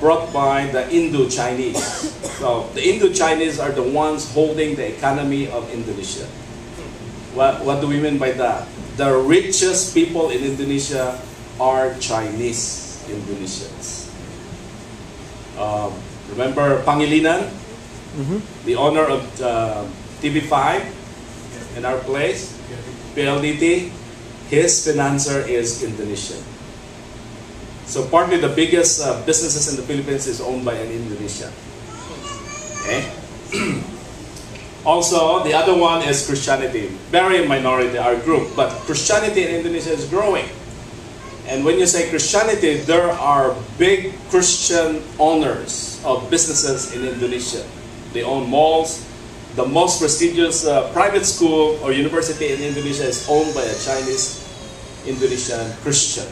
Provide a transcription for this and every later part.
brought by the Indo-Chinese. So the Indo-Chinese are the ones holding the economy of Indonesia. What do we mean by that? The richest people in Indonesia are Chinese Indonesians. Remember Pangilinan, the owner of TV5 in our place, PLDT, his financer is Indonesian. So partly the biggest businesses in the Philippines is owned by an Indonesian. Okay. Also, the other one is Christianity. Very minority, our group, but Christianity in Indonesia is growing. And when you say Christianity, there are big Christian owners of businesses in Indonesia. They own malls. The most prestigious private school or university in Indonesia is owned by a Chinese Indonesian Christian.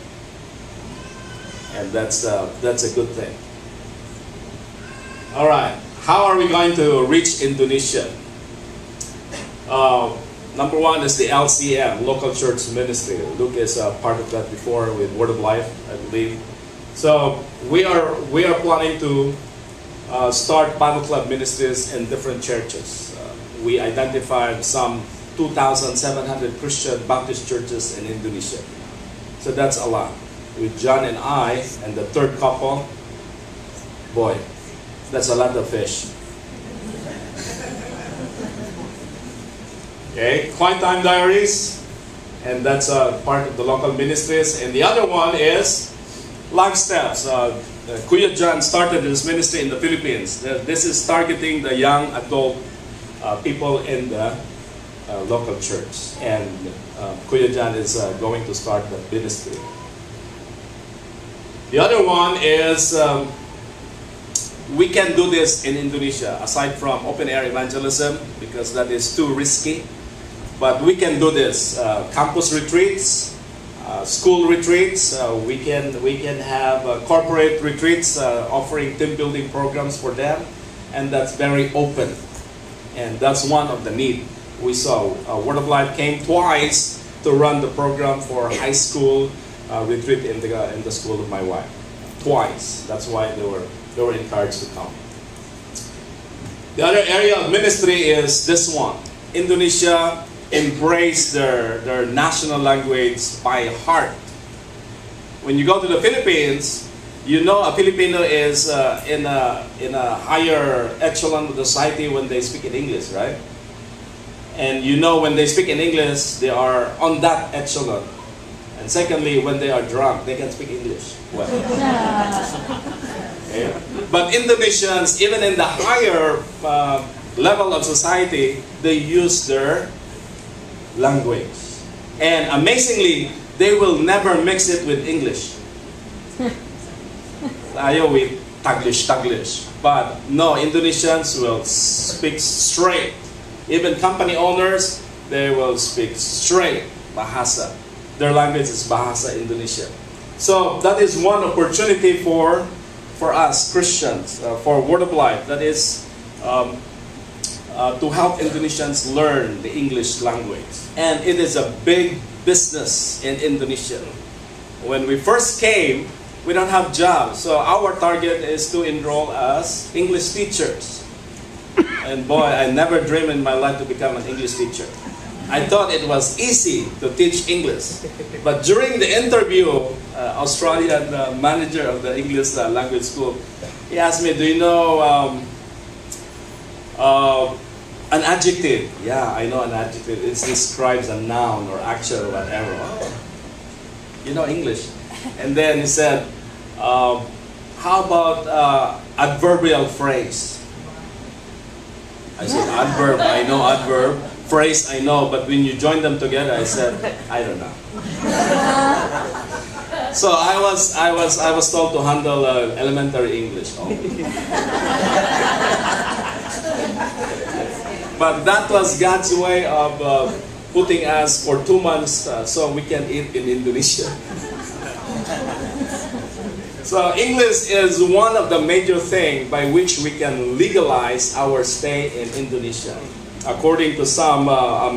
And that's a good thing. All right, how are we going to reach Indonesia? Number one is the LCM, Local Church Ministry. Luke is part of that before with Word of Life, I believe. So we are planning to start Bible Club ministries in different churches. We identified some 2,700 Christian Baptist churches in Indonesia. So that's a lot. With John and I and the third couple, boy, that's a lot of fish. Okay, Quiet Time Diaries, and that's part of the local ministries. And the other one is Life Steps. Kuya John started this ministry in the Philippines. This is targeting the young adult people in the local church. And Kuya John is going to start the ministry. The other one is, we can do this in Indonesia, aside from open-air evangelism, because that is too risky. But we can do this. Campus retreats, school retreats. We can have corporate retreats offering team building programs for them. And that's very open. And that's one of the need we saw. Word of Life came twice to run the program for high school retreat in the school of my wife. Twice. That's why they were encouraged to come. The other area of ministry is this one. Indonesia embraced their national language by heart. When you go to the Philippines, you know a Filipino is in a higher echelon of the society when they speak in English, right? And you know when they speak in English, they are on that echelon. And secondly, when they are drunk, they can speak English well. Okay. But Indonesians, even in the higher level of society, they use their language. And amazingly, they will never mix it with English. Ayaw with Taglish. But no, Indonesians will speak straight. Even company owners, they will speak straight Bahasa. Their language is Bahasa Indonesia. So that is one opportunity for us Christians, for Word of Life. That is to help Indonesians learn the English language. And it is a big business in Indonesia. When we first came, we don't have jobs. So our target is to enroll as English teachers. And boy, I never dreamed in my life to become an English teacher. I thought it was easy to teach English. But during the interview, Australian manager of the English language school, he asked me, do you know an adjective? Yeah, I know an adjective. It describes a noun or action or whatever. Oh, you know English. And then he said, how about adverbial phrase? I said, adverb, I know adverb. Phrase, I know, but when you join them together, I said, I don't know. So I was told to handle elementary English only. But that was God's way of putting us for 2 months so we can eat in Indonesia. So English is one of the major things by which we can legalize our stay in Indonesia. According to some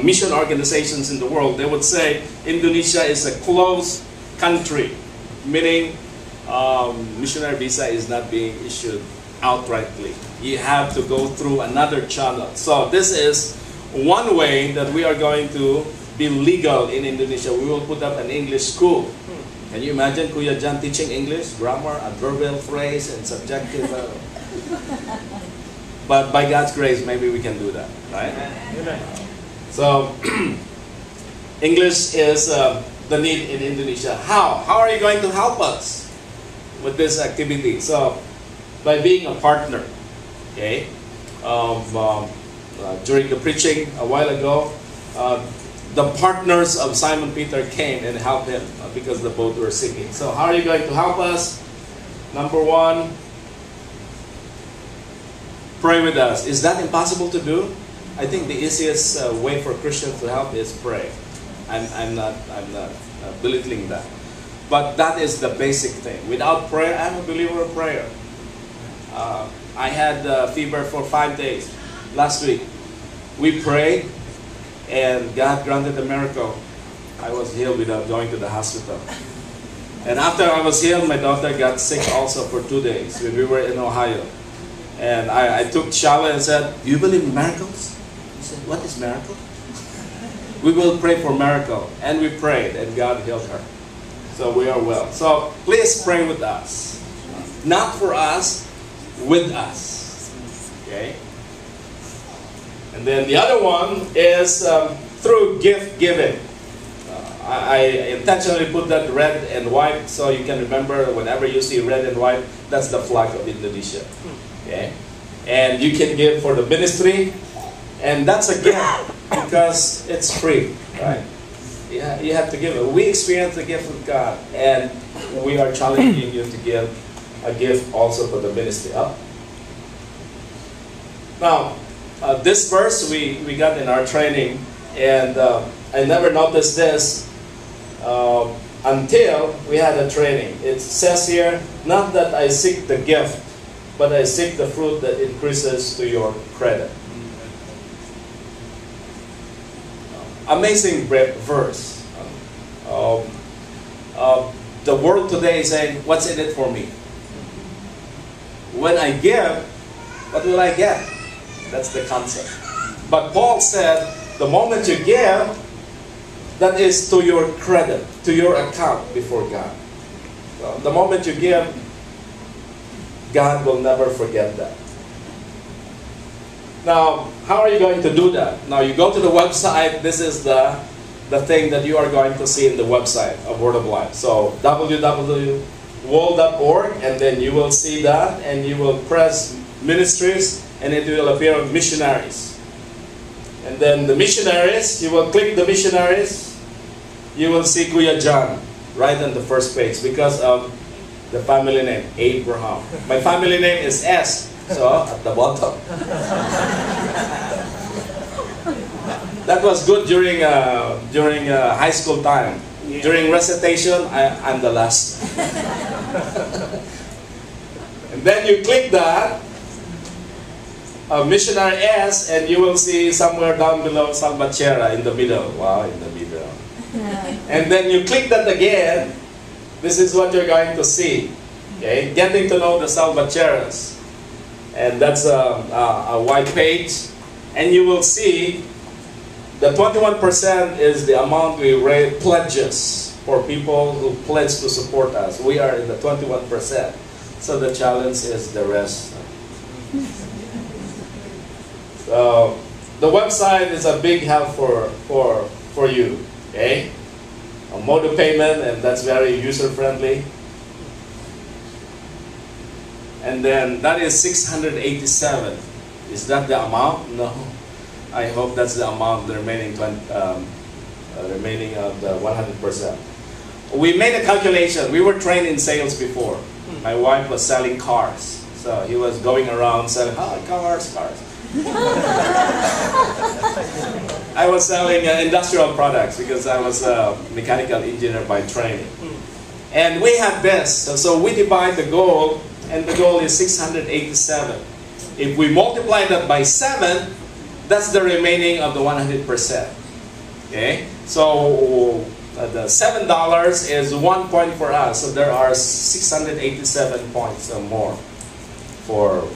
mission organizations in the world, they would say Indonesia is a closed country, meaning missionary visa is not being issued outrightly. You have to go through another channel. So this is one way that we are going to be legal in Indonesia. We will put up an English school. Can you imagine Kuya Jan teaching English, grammar, adverbial phrase, and subjective? But by God's grace, maybe we can do that, right? So English is the need in Indonesia. How? How are you going to help us with this activity? So by being a partner, okay? During the preaching a while ago, the partners of Simon Peter came and helped him because the boat were sinking. So how are you going to help us? Number one, pray with us. Is that impossible to do? I think the easiest way for Christians to help is pray. I'm not belittling that. But that is the basic thing. Without prayer, I'm a believer of prayer. I had fever for 5 days last week. We prayed, and God granted a miracle. I was healed without going to the hospital. And after I was healed, my daughter got sick also for 2 days when we were in Ohio. And I took Shala and said, "Do you believe in miracles?" He said, "What is miracle?" We will pray for miracle. And we prayed, and God healed her. So we are well. So please pray with us. Not for us, with us. Okay? And then the other one is through gift giving. I intentionally put that red and white so you can remember whenever you see red and white, that's the flag of Indonesia. Okay? And you can give for the ministry, and that's a gift because it's free, right? Yeah, you have to give it. We experience the gift of God, and we are challenging you to give a gift also for the ministry. Now, this verse we got in our training, and I never noticed this until we had a training. It says here, not that I seek the gift, but I seek the fruit that increases to your credit. Amazing verse. The world today is saying, what's in it for me? When I give, what will I get? That's the concept. But Paul said, the moment you give, that is to your credit, to your account before God. So the moment you give, God will never forget that. Now, how are you going to do that? Now, you go to the website. This is the thing that you are going to see in the website of Word of Life. So, www.world.org, and then you will see that, and you will press ministries, and it will appear on missionaries. And then the missionaries, you will click the missionaries, you will see Kuya John right on the first page because of the family name, Abraham. My family name is S, so at the bottom. That was good during high school time. Yeah. During recitation, I'm the last. And then you click that, missionary S, and you will see somewhere down below Salvatierras in the middle. Wow, in the middle. And then you click that again. This is what you're going to see. Okay, getting to know the Salvatierras, and that's a white page, and you will see the 21% is the amount we raise pledges for people who pledge to support us. We are in the 21%. So the challenge is the rest. So the website is a big help for you. Okay, a mode of payment, and that's very user friendly. And then that is 687. Is that the amount? No. I hope that's the amount, the remaining remaining of the 100%. We made a calculation. We were trained in sales before. My wife was selling cars. So he was going around selling, cars. I was selling industrial products because I was a mechanical engineer by training. And we had this. So we divide the goal, and the goal is 687. If we multiply that by 7, that's the remaining of the 100%. Okay? So The $7 is 1 point for us, so there are 687 points or more for